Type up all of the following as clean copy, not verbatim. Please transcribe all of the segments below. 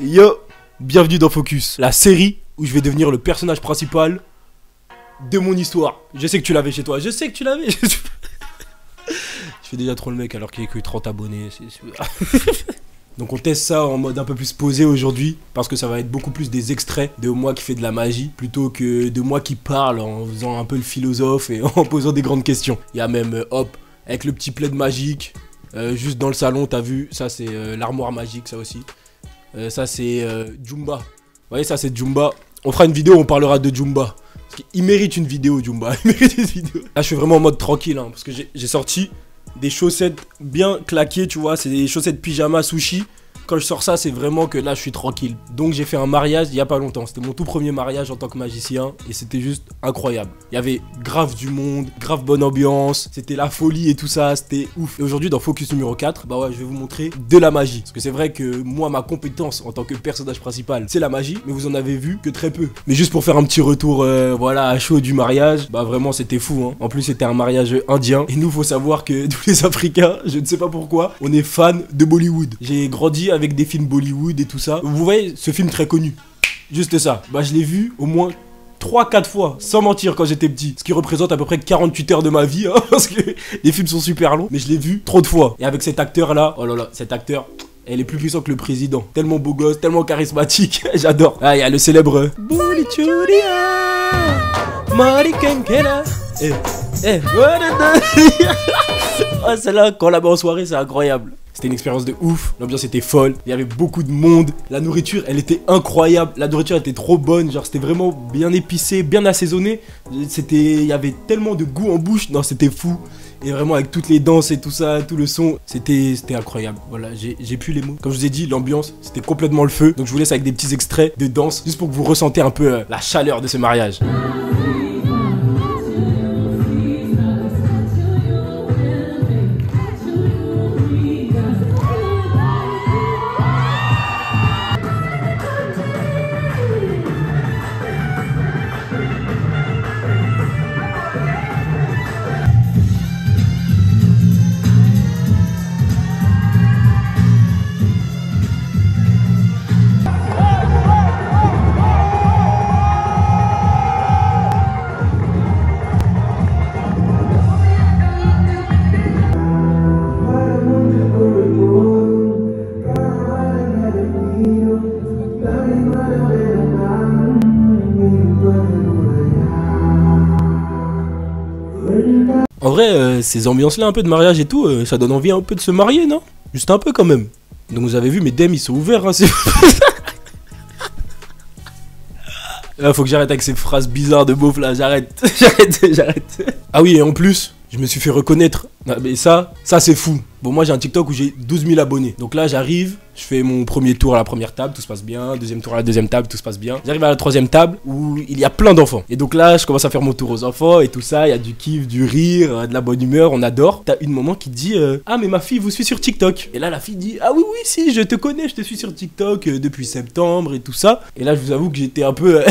Yo, bienvenue dans Focus, la série où je vais devenir le personnage principal de mon histoire. Je sais que tu l'avais chez toi, je sais que tu l'avais. Je fais déjà trop le mec alors qu'il n'y a que 30 abonnés. Donc on teste ça en mode un peu plus posé aujourd'hui, parce que ça va être beaucoup plus des extraits de moi qui fais de la magie, plutôt que de moi qui parle en faisant un peu le philosophe et en posant des grandes questions. Il y a même, hop, avec le petit plaid magique, juste dans le salon, t'as vu, ça c'est l'armoire magique, ça aussi. Ça c'est Jumba. Vous voyez, ça c'est Jumba. On fera une vidéo où on parlera de Jumba. Parce qu'il mérite une vidéo, Jumba. Il mérite une vidéo. Là, je suis vraiment en mode tranquille, hein, parce que j'ai sorti des chaussettes bien claquées, tu vois. C'est des chaussettes pyjama sushi. Quand je sors ça, c'est vraiment que là, je suis tranquille. Donc, j'ai fait un mariage il y a pas longtemps. C'était mon tout premier mariage en tant que magicien. Et c'était juste incroyable. Il y avait grave du monde, grave bonne ambiance. C'était la folie et tout ça. C'était ouf. Et aujourd'hui, dans Focus numéro 4, bah ouais, je vais vous montrer de la magie. Parce que c'est vrai que moi, ma compétence en tant que personnage principal, c'est la magie. Mais vous en avez vu que très peu. Mais juste pour faire un petit retour, voilà, à chaud du mariage, bah vraiment, c'était fou, hein. En plus, c'était un mariage indien. Et nous, faut savoir que tous les Africains, je ne sais pas pourquoi, on est fans de Bollywood. J'ai grandi avec des films Bollywood et tout ça. Vous voyez ce film très connu, juste ça, bah je l'ai vu au moins 3-4 fois, sans mentir, quand j'étais petit. Ce qui représente à peu près 48 heures de ma vie, hein, parce que les films sont super longs. Mais je l'ai vu trop de fois. Et avec cet acteur là, oh là là, cet acteur, elle est plus puissant que le président. Tellement beau gosse, tellement charismatique, j'adore. Ah, il y a le célèbre ah, celle-là, quand on la met en soirée, c'est incroyable. C'était une expérience de ouf, l'ambiance était folle, il y avait beaucoup de monde, la nourriture elle était incroyable, la nourriture était trop bonne, genre c'était vraiment bien épicé, bien assaisonné, il y avait tellement de goût en bouche, non c'était fou, et vraiment avec toutes les danses et tout ça, tout le son, c'était incroyable, voilà, j'ai plus les mots. Comme je vous ai dit, l'ambiance c'était complètement le feu, donc je vous laisse avec des petits extraits de danse, juste pour que vous ressentez un peu la chaleur de ce mariage. En vrai, ces ambiances-là, un peu de mariage et tout, ça donne envie un peu de se marier, non? Juste un peu quand même. Donc vous avez vu, mes DM ils sont ouverts, hein, Là, faut que j'arrête avec ces phrases bizarres de beauf là, j'arrête. J'arrête. Ah oui, et en plus, je me suis fait reconnaître. Ah, mais ça c'est fou. Bon, moi j'ai un TikTok où j'ai 12 000 abonnés. Donc là, j'arrive, je fais mon premier tour à la première table, tout se passe bien. Deuxième tour à la deuxième table, tout se passe bien. J'arrive à la troisième table où il y a plein d'enfants. Et donc là, je commence à faire mon tour aux enfants et tout ça. Il y a du kiff, du rire, de la bonne humeur, on adore. T'as une maman qui te dit ah, mais ma fille vous suit sur TikTok. Et là, la fille dit ah oui, oui, si, je te connais, je te suis sur TikTok depuis septembre et tout ça. Et là, je vous avoue que j'étais un peu.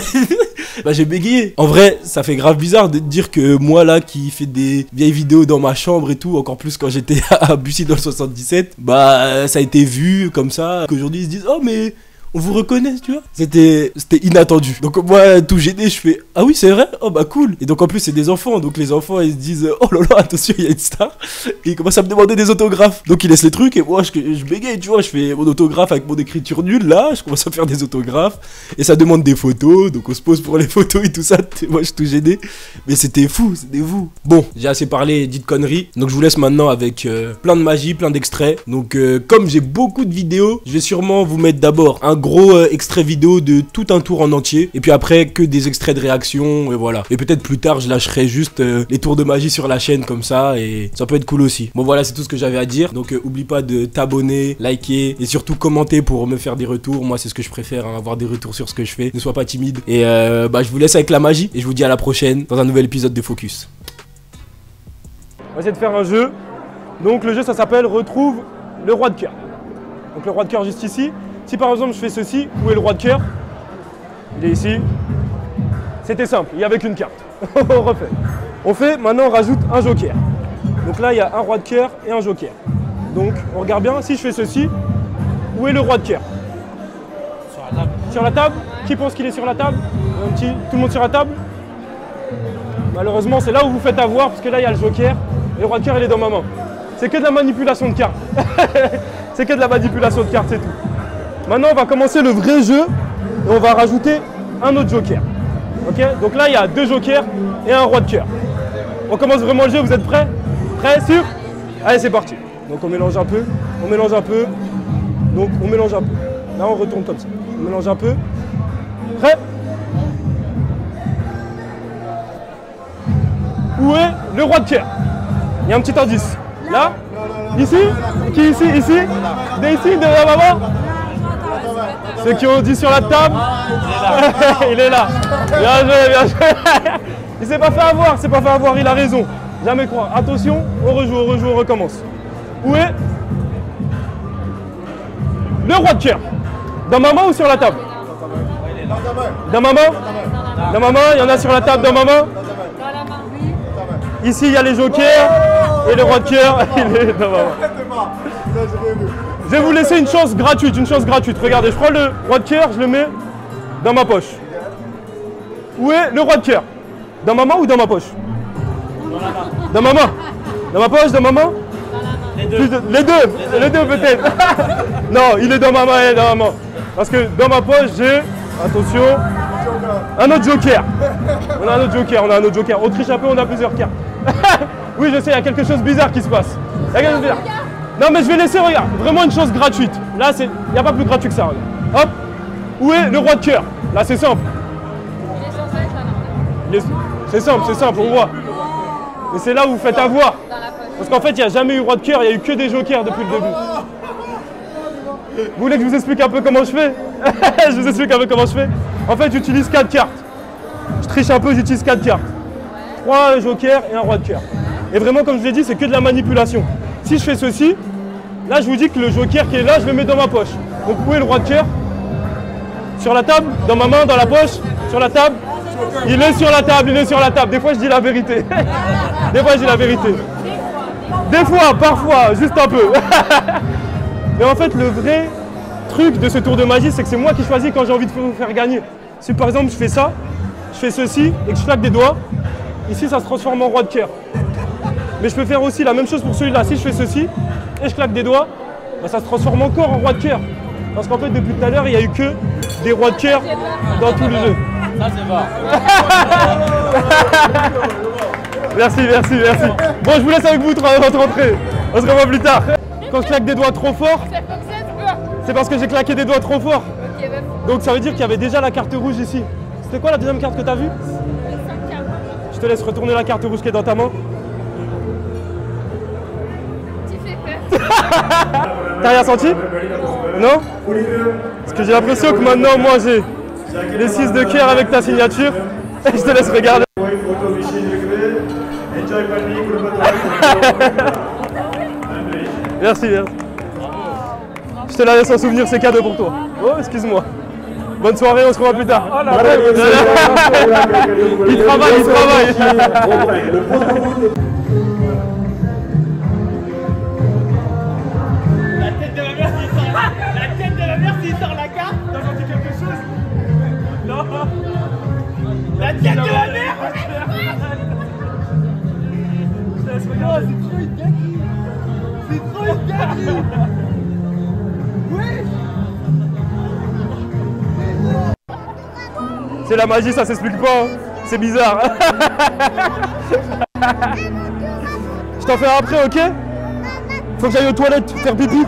Bah j'ai bégayé. En vrai, ça fait grave bizarre de dire que moi là qui fais des vieilles vidéos dans ma chambre et tout, encore plus quand j'étais à Bussy dans le 77, bah ça a été vu comme ça, qu'aujourd'hui ils se disent oh mais on vous reconnaît, tu vois. C'était inattendu. Donc moi, tout gêné, je fais ah oui c'est vrai, oh bah cool. Et donc en plus c'est des enfants, donc les enfants ils se disent oh là là attention il y a une star. Et ils commencent à me demander des autographes. Donc ils laissent les trucs et moi je bégaye, tu vois, je fais mon autographe avec mon écriture nulle là, je commence à faire des autographes et ça demande des photos, donc on se pose pour les photos et tout ça. Moi je suis tout gêné, mais c'était fou, c'était fou. Bon, j'ai assez parlé, dit de conneries, donc je vous laisse maintenant avec plein de magie, plein d'extraits. Donc comme j'ai beaucoup de vidéos, je vais sûrement vous mettre d'abord un gros extrait vidéo de tout un tour en entier et puis après que des extraits de réaction et voilà. Et peut-être plus tard je lâcherai juste les tours de magie sur la chaîne comme ça et ça peut être cool aussi. Bon voilà, c'est tout ce que j'avais à dire, donc oublie pas de t'abonner, liker et surtout commenter pour me faire des retours. Moi c'est ce que je préfère, hein, avoir des retours sur ce que je fais, ne sois pas timide et bah je vous laisse avec la magie et je vous dis à la prochaine dans un nouvel épisode de Focus. On va essayer de faire un jeu, donc le jeu ça s'appelle retrouve le roi de cœur. Donc le roi de cœur juste ici. Si par exemple je fais ceci, où est le roi de cœur? Il est ici. C'était simple, il n'y avait qu'une carte. On refait. On fait, maintenant on rajoute un joker. Donc là il y a un roi de cœur et un joker. Donc on regarde bien, si je fais ceci, où est le roi de cœur? Sur la table? Qui pense qu'il est sur la table? Tout le monde sur la table? Malheureusement, c'est là où vous faites avoir, parce que là, il y a le joker, et le roi de cœur, il est dans ma main. C'est que de la manipulation de cartes. C'est que de la manipulation de cartes, c'est tout. Maintenant, on va commencer le vrai jeu, et on va rajouter un autre joker. Ok? Donc là, il y a 2 jokers et un roi de cœur. On commence vraiment le jeu, vous êtes prêts? Prêts? Sûr? Allez, c'est parti. Donc on mélange un peu, on mélange un peu. Donc on mélange un peu. Là, on retourne comme ça. On mélange un peu. Prêt? Où est le roi de cœur? Il y a un petit indice. Là? Ici? Qui ici? Ici? De ici? De la maman? Ceux qui ont dit sur la table? Il est là. Bien joué, bien joué. Il s'est pas fait avoir, c'est pas fait avoir, il a raison. Jamais croire. Attention, on rejoue, on recommence. Où est le roi de cœur? Dans ma main ou sur la table? Dans ma main? Dans ma main, il y en a sur la table dans ma main? Dans la main, oui. Ici, il y a les jokers et le roi de cœur, il est dans ma main. Je vais vous laisser une chance gratuite, Regardez, je prends le roi de cœur, je le mets dans ma poche. Où est le roi de cœur? Dans ma main ou dans ma poche? Dans ma main. Dans ma poche, dans ma main? Les deux peut-être. Non, il est dans ma main, il est dans ma main. Parce que dans ma poche, j'ai, attention, un autre joker. On a un autre joker. On triche un peu, on a plusieurs cartes. Oui, je sais, il y a quelque chose de bizarre qui se passe. Non, mais je vais laisser, regarde, vraiment une chose gratuite. Là, il n'y a pas plus gratuit que ça, regarde. Hop. Où est le roi de cœur? Là, c'est simple. C'est simple, on voit. Et c'est là où vous faites avoir. Parce qu'en fait, il n'y a jamais eu roi de cœur, il n'y a eu que des jokers depuis le début. Vous voulez que je vous explique un peu comment je fais? Je vous explique un peu comment je fais. En fait, j'utilise 4 cartes. Je triche un peu, j'utilise 4 cartes. 3 jokers et un roi de cœur. Et vraiment, comme je l'ai dit, c'est que de la manipulation. Si je fais ceci, là, je vous dis que le joker qui est là, je le mets dans ma poche. Donc, où est le roi de cœur? Sur la table? Dans ma main? Dans la poche? Sur la table? Il est sur la table, il est sur la table. Des fois, je dis la vérité. Des fois, je dis la vérité. Des fois, parfois, juste un peu. Mais en fait, le vrai truc de ce tour de magie, c'est que c'est moi qui choisis quand j'ai envie de vous faire gagner. Si par exemple, je fais ça, je fais ceci et que je claque des doigts, ici, ça se transforme en roi de cœur. Mais je peux faire aussi la même chose pour celui-là. Si je fais ceci et je claque des doigts, bah, ça se transforme encore en roi de cœur. Parce qu'en fait, depuis tout à l'heure, il n'y a eu que des rois de cœur dans tout le jeu. Ça, c'est bon. Merci. Bon, je vous laisse avec vous votre entrée. On se revoit plus tard. Quand je claque des doigts trop fort, c'est parce que j'ai claqué des doigts trop fort. Donc ça veut dire qu'il y avait déjà la carte rouge ici. C'était quoi la deuxième carte que tu as vue? Je te laisse retourner la carte rouge qui est dans ta main. Tu fais peur. T'as rien senti? Non? Parce que j'ai l'impression que maintenant, moi, j'ai les 6 de cœur avec ta signature. Et je te laisse regarder. Merci. Je te la laisse en souvenir, c'est cadeau pour toi. Oh, excuse-moi. Bonne soirée, on se revoit plus tard. Il travaille. La tête de ma mère, s'il sort la carte, t'as senti quelque chose? Non. La tête de ma mère. C'est trop une gagnerie. C'est la magie, ça s'explique pas. Hein. C'est bizarre. Je t'en fais un après, ok? Faut que j'aille aux toilettes faire pipi.